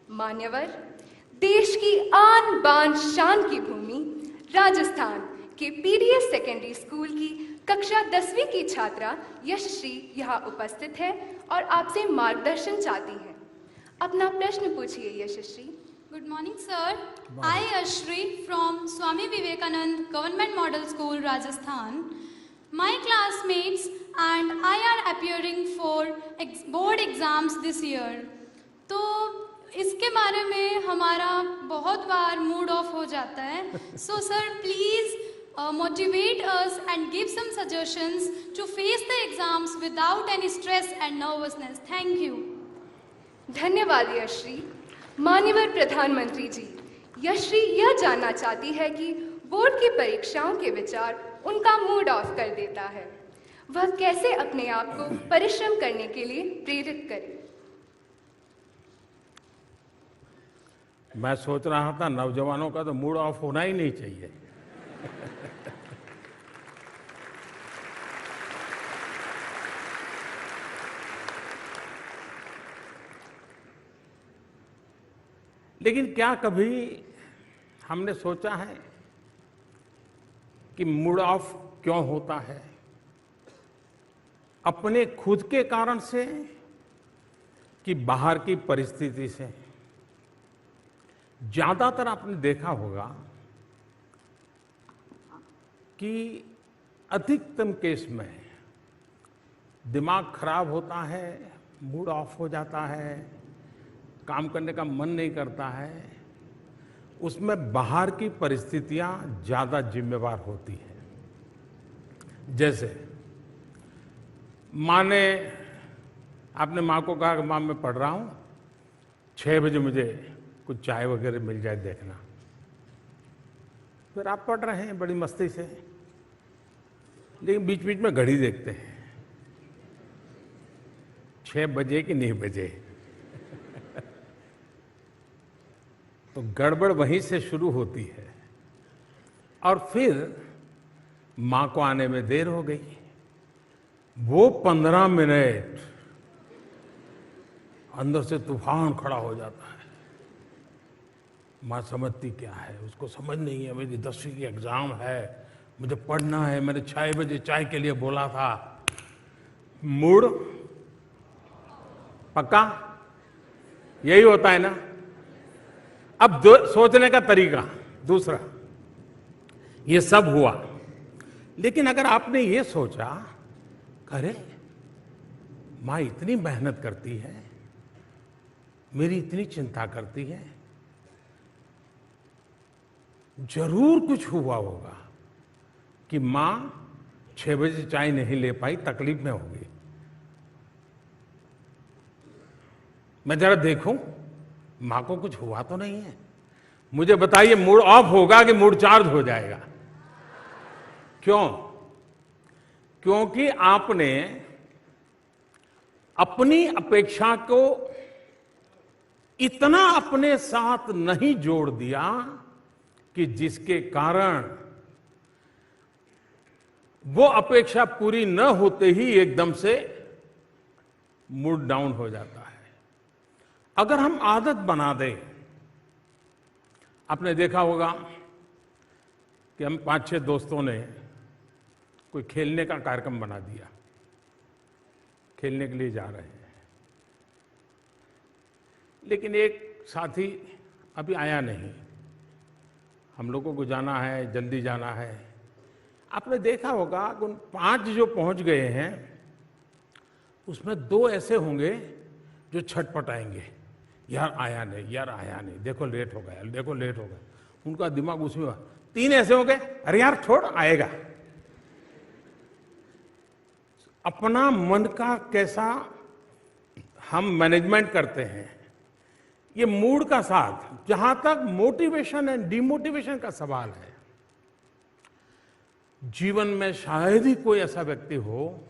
मान्यवर, देश की आन बान शान की भूमि राजस्थान के पीडीएस सेकेंडरी स्कूल की कक्षा 10वीं की छात्रा यशश्री यहाँ उपस्थित है और आपसे मार्गदर्शन चाहती हैं। अपना प्रश्न पूछिए Yashashri. Good morning, sir. I, Ashri, from Swami Vivekanand Government Model School, Rajasthan. My classmates and I are appearing for board exams this year. तो इसके बारे में हमारा बहुत बार मूड ऑफ हो जाता है. So, sir, please motivate us and give some suggestions to face the exams without any stress and nervousness. Thank you. धन्यवाद यशश्री। माननीय प्रधानमंत्री जी, यशश्री यह जानना चाहती है कि बोर्ड की परीक्षाओं के विचार उनका मूड ऑफ कर देता है। वह कैसे अपने आप को परिश्रम करने के लिए प्रेरित करे? मैं सोच रहा था नौजवानों का तो मूड ऑफ होना ही नहीं चाहिए। लेकिन क्या कभी हमने सोचा है कि मूड ऑफ क्यों होता है? अपने खुद के कारण से कि बाहर की परिस्थिति से? ज्यादातर आपने देखा होगा कि अधिकतम केस में दिमाग खराब होता है, मूड ऑफ हो जाता है, काम करने का मन नहीं करता है, उसमें बाहर की परिस्थितियां ज्यादा जिम्मेवार होती हैं। जैसे माँ ने, आपने माँ को कहा कि माँ मैं पढ़ रहा हूं, 6 बजे मुझे कुछ चाय वगैरह मिल जाए देखना। फिर आप पढ़ रहे हैं बड़ी मस्ती से, लेकिन बीच बीच में घड़ी देखते हैं, 6 बजे कि नहीं बजे। तो गड़बड़ वहीं से शुरू होती है और फिर मां को आने में देर हो गई। वो 15 मिनट अंदर से तूफान खड़ा हो जाता है। मां समझती क्या है, उसको समझ नहीं है, मेरी 10वीं की एग्जाम है, मुझे पढ़ना है, मैंने 6 बजे चाय के लिए बोला था। मूड पक्का यही होता है ना। अब सोचने का तरीका दूसरा, ये सब हुआ, लेकिन अगर आपने ये सोचा, अरे मां इतनी मेहनत करती है, मेरी इतनी चिंता करती है, जरूर कुछ हुआ होगा कि मां 6 बजे चाय नहीं ले पाई, तकलीफ में होगी। मैं जरा देखूं मां को कुछ हुआ तो नहीं है। मुझे बताइए, मूड ऑफ होगा कि मूड चार्ज हो जाएगा? क्यों? क्योंकि आपने अपनी अपेक्षा को इतना अपने साथ नहीं जोड़ दिया कि जिसके कारण वो अपेक्षा पूरी न होते ही एकदम से मूड डाउन हो जाता है। अगर हम आदत बना दें, आपने देखा होगा कि हम 5-6 दोस्तों ने कोई खेलने का कार्यक्रम बना दिया, खेलने के लिए जा रहे हैं, लेकिन एक साथी अभी आया नहीं, हम लोगों को जाना है, जल्दी जाना है। आपने देखा होगा कि उन 5 जो पहुंच गए हैं उसमें 2 ऐसे होंगे जो छटपटाएंगे, यार आया नहीं, यार आया नहीं, देखो लेट हो गया, देखो लेट हो गया। उनका दिमाग उसमें। 3 ऐसे हो गए, अरे यार छोड़, आएगा। अपना मन का कैसा हम मैनेजमेंट करते हैं, ये मूड का साथ। जहां तक मोटिवेशन एंड डिमोटिवेशन का सवाल है, जीवन में शायद ही कोई ऐसा व्यक्ति हो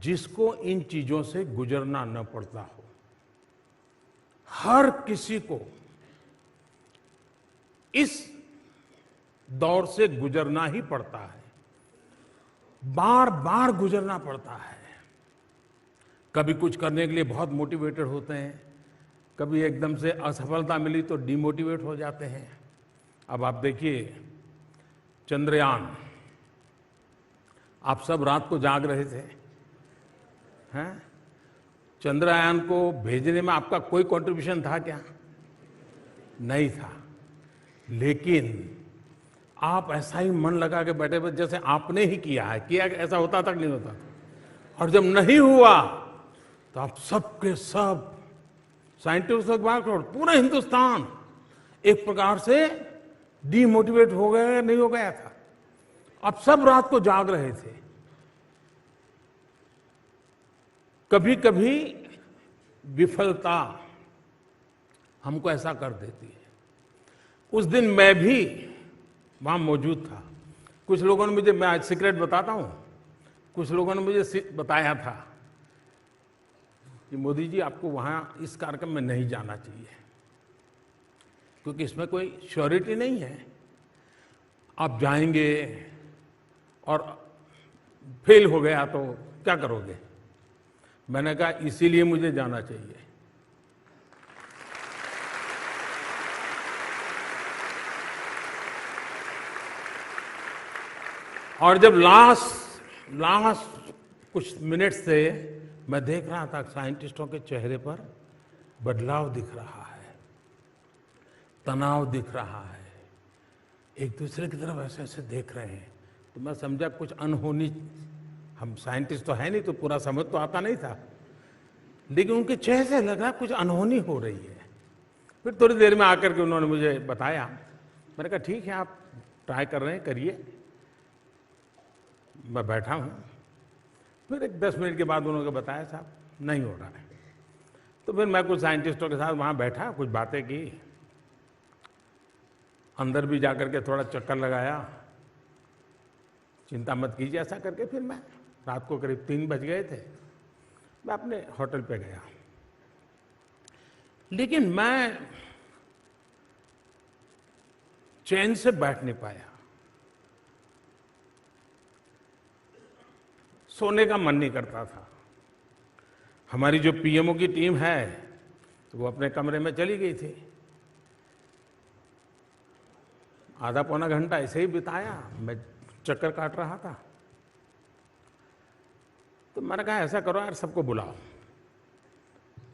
जिसको इन चीजों से गुजरना न पड़ता हो। हर किसी को इस दौर से गुजरना ही पड़ता है, बार बार गुजरना पड़ता है। कभी कुछ करने के लिए बहुत मोटिवेटेड होते हैं, कभी एकदम से असफलता मिली तो डिमोटिवेट हो जाते हैं। अब आप देखिए चंद्रयान, आप सब रात को जाग रहे थे, हैं? चंद्रयान को भेजने में आपका कोई कंट्रीब्यूशन था क्या? नहीं था। लेकिन आप ऐसा ही मन लगा के बैठे बैठे जैसे आपने ही किया है। किया ऐसा होता तक नहीं होता। और जब नहीं हुआ तो आप सब के सब साइंटिस्टों के बाद पूरा हिंदुस्तान एक प्रकार से डीमोटिवेट हो गया, नहीं हो गया था। आप सब रात को जाग रहे थे। कभी कभी विफलता हमको ऐसा कर देती है। उस दिन मैं भी वहां मौजूद था। कुछ लोगों ने मुझे, मैं आज सीक्रेट बताता हूं, कुछ लोगों ने मुझे बताया था कि मोदी जी आपको वहां इस कार्यक्रम में नहीं जाना चाहिए, क्योंकि इसमें कोई श्योरिटी नहीं है। आप जाएंगे और फेल हो गया तो क्या करोगे? मैंने कहा इसीलिए मुझे जाना चाहिए। और जब लास्ट कुछ मिनट से मैं देख रहा था साइंटिस्टों के चेहरे पर बदलाव दिख रहा है, तनाव दिख रहा है, एक दूसरे की तरफ ऐसे ऐसे देख रहे हैं, तो मैं समझा कुछ अनहोनी, हम साइंटिस्ट तो है नहीं तो पूरा समझ तो आता नहीं था, लेकिन उनके चेहरे से लग रहा कुछ अनहोनी हो रही है। फिर थोड़ी देर में आकर के उन्होंने मुझे बताया। मैंने कहा ठीक है, आप ट्राई कर रहे हैं, करिए। मैं बैठा हूं। फिर एक 10 मिनट के बाद उन्होंने बताया साहब नहीं हो रहा है। तो फिर मैं कुछ साइंटिस्टों के साथ वहां बैठा, कुछ बातें की, अंदर भी जाकर के थोड़ा चक्कर लगाया, चिंता मत कीजिए ऐसा करके। फिर मैं रात को करीब 3 बज गए थे, मैं अपने होटल पे गया। लेकिन मैं चैन से बैठ नहीं पाया, सोने का मन नहीं करता था। हमारी जो पीएमओ की टीम है तो वो अपने कमरे में चली गई थी। आधा पौना घंटा ऐसे ही बिताया, मैं चक्कर काट रहा था। तो मैंने कहा ऐसा करो यार, सबको बुलाओ।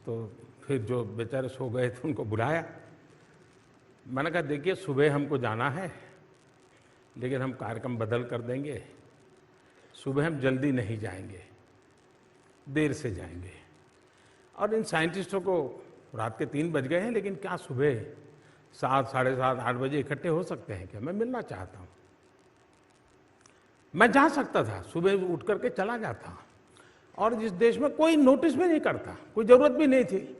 तो फिर जो बेचारे सो गए थे उनको बुलाया। मैंने कहा देखिए सुबह हमको जाना है, लेकिन हम कार्यक्रम बदल कर देंगे। सुबह हम जल्दी नहीं जाएंगे, देर से जाएंगे। और इन साइंटिस्टों को रात के 3 बज गए हैं, लेकिन क्या सुबह 7, साढ़े 7, 8 बजे इकट्ठे हो सकते हैं क्या? मैं मिलना चाहता हूं। मैं जा सकता था, सुबह उठ करके चला जाता, और जिस देश में कोई नोटिस भी नहीं करता, कोई जरूरत भी नहीं थी।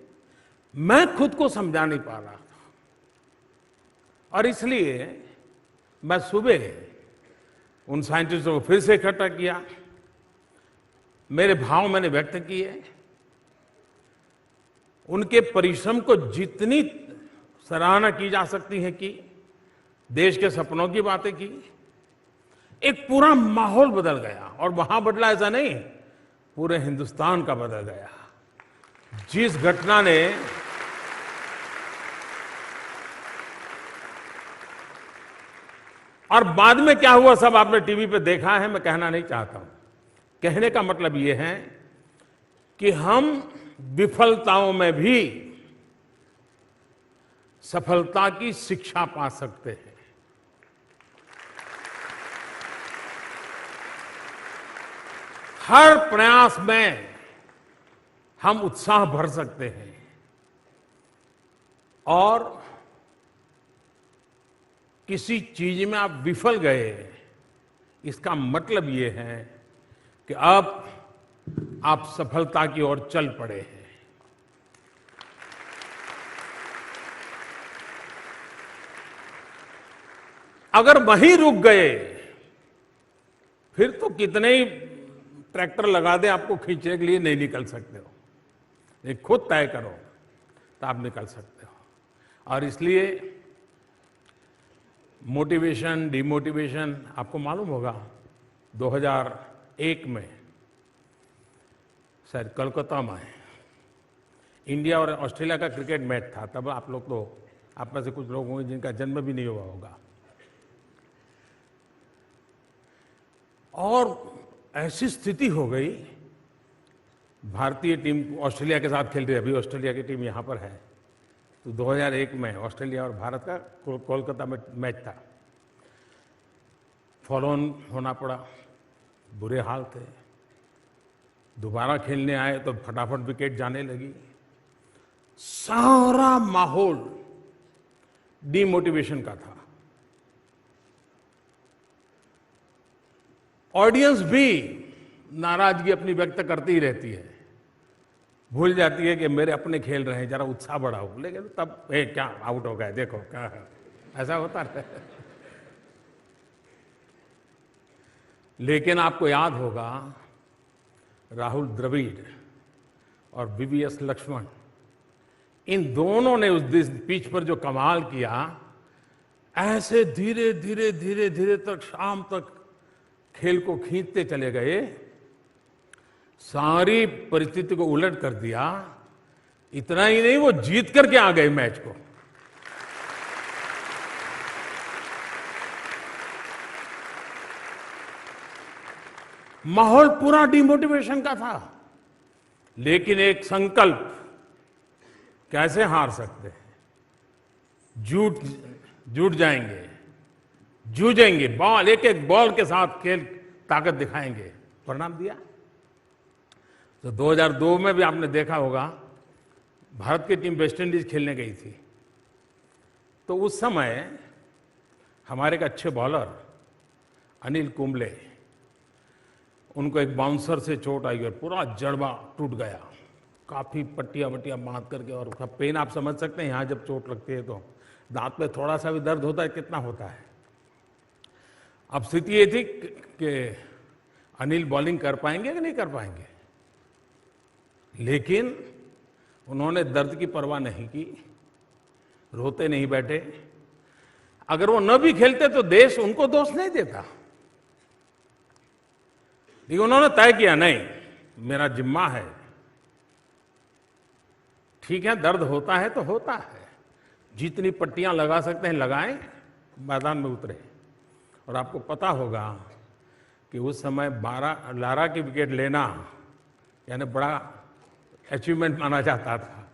मैं खुद को समझा नहीं पा रहा था, और इसलिए मैं सुबह उन साइंटिस्टों को फिर से इकट्ठा किया, मेरे भाव मैंने व्यक्त किए, उनके परिश्रम को जितनी सराहना की जा सकती है की, देश के सपनों की बातें की। एक पूरा माहौल बदल गया, और वहां बदला ऐसा नहीं, पूरे हिंदुस्तान का बदल गया। जिस घटना ने और बाद में क्या हुआ सब आपने टीवी पे देखा है, मैं कहना नहीं चाहता हूं। कहने का मतलब यह है कि हम विफलताओं में भी सफलता की शिक्षा पा सकते हैं। हर प्रयास में हम उत्साह भर सकते हैं, और किसी चीज में आप विफल गए, इसका मतलब ये है कि अब आप सफलता की ओर चल पड़े हैं। अगर वहीं रुक गए, फिर तो कितने ही ट्रैक्टर लगा दे आपको खींचने के लिए, नहीं निकल सकते हो। ये खुद तय करो तो आप निकल सकते हो। और इसलिए मोटिवेशन, डिमोटिवेशन, आपको मालूम होगा 2001 में शायद कोलकाता में इंडिया और ऑस्ट्रेलिया का क्रिकेट मैच था। तब आप लोग तो, आप में से कुछ लोग होंगे जिनका जन्म भी नहीं हुआ होगा। और ऐसी स्थिति हो गई, भारतीय टीम ऑस्ट्रेलिया के साथ खेल रही है, अभी ऑस्ट्रेलिया की टीम यहाँ पर है। तो 2001 में ऑस्ट्रेलिया और भारत का कोलकाता में मैच था। फॉलो ऑन होना पड़ा, बुरे हाल थे। दोबारा खेलने आए तो फटाफट विकेट जाने लगी। सारा माहौल डिमोटिवेशन का था। ऑडियंस भी नाराजगी अपनी व्यक्त करती ही रहती है, भूल जाती है कि मेरे अपने खेल रहे हैं, जरा उत्साह बढ़ाओ। लेकिन तब क्या आउट हो गए, देखो क्या है, ऐसा होता है। लेकिन आपको याद होगा राहुल द्रविड़ और वीवीएस लक्ष्मण, इन दोनों ने उस दिन पिच पर जो कमाल किया, ऐसे धीरे धीरे धीरे धीरे तक शाम तक खेल को खींचते चले गए, सारी परिस्थिति को उलट कर दिया। इतना ही नहीं, वो जीत करके आ गए मैच को। माहौल पूरा डिमोटिवेशन का था, लेकिन एक संकल्प, कैसे हार सकते हैं, जुट जाएंगे, जूझेंगे, बॉल एक एक बॉल के साथ खेल ताकत दिखाएंगे, परिणाम दिया। तो 2002 में भी आपने देखा होगा, भारत की टीम वेस्ट इंडीज खेलने गई थी। तो उस समय हमारे एक अच्छे बॉलर अनिल कुंबले, उनको एक बाउंसर से चोट आई और पूरा जड़बा टूट गया, काफी पट्टियां वट्टियां बांध करके। और उसका पेन आप समझ सकते हैं, यहां जब चोट लगती है तो दांत में थोड़ा सा भी दर्द होता है, कितना होता है। अब स्थिति ये थी कि अनिल बॉलिंग कर पाएंगे कि नहीं कर पाएंगे, लेकिन उन्होंने दर्द की परवाह नहीं की, रोते नहीं बैठे। अगर वो न भी खेलते तो देश उनको दोष नहीं देता, लेकिन उन्होंने तय किया, नहीं मेरा जिम्मा है, ठीक है दर्द होता है तो होता है, जितनी पट्टियां लगा सकते हैं लगाएं, मैदान में उतरे। और आपको पता होगा कि उस समय 12 लारा की विकेट लेना यानी बड़ा अचीवमेंट माना जाता था,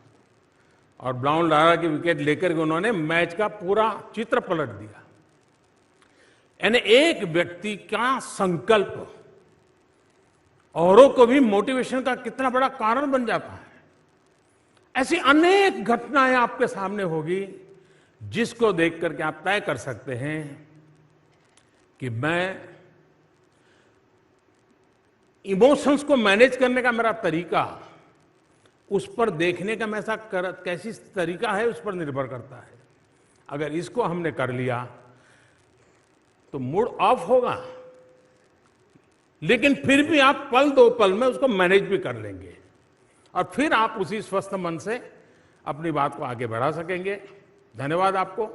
और ब्राउन लारा की विकेट लेकर के उन्होंने मैच का पूरा चित्र पलट दिया। यानी एक व्यक्ति का संकल्प औरों को भी मोटिवेशन का कितना बड़ा कारण बन जाता है। ऐसी अनेक घटनाएं आपके सामने होगी, जिसको देख करके आप तय कर सकते हैं कि मैं इमोशंस को मैनेज करने का मेरा तरीका, उस पर देखने का मैं कैसी तरीका है, उस पर निर्भर करता है। अगर इसको हमने कर लिया तो मूड ऑफ होगा, लेकिन फिर भी आप पल दो पल में उसको मैनेज भी कर लेंगे, और फिर आप उसी स्वस्थ मन से अपनी बात को आगे बढ़ा सकेंगे। धन्यवाद आपको।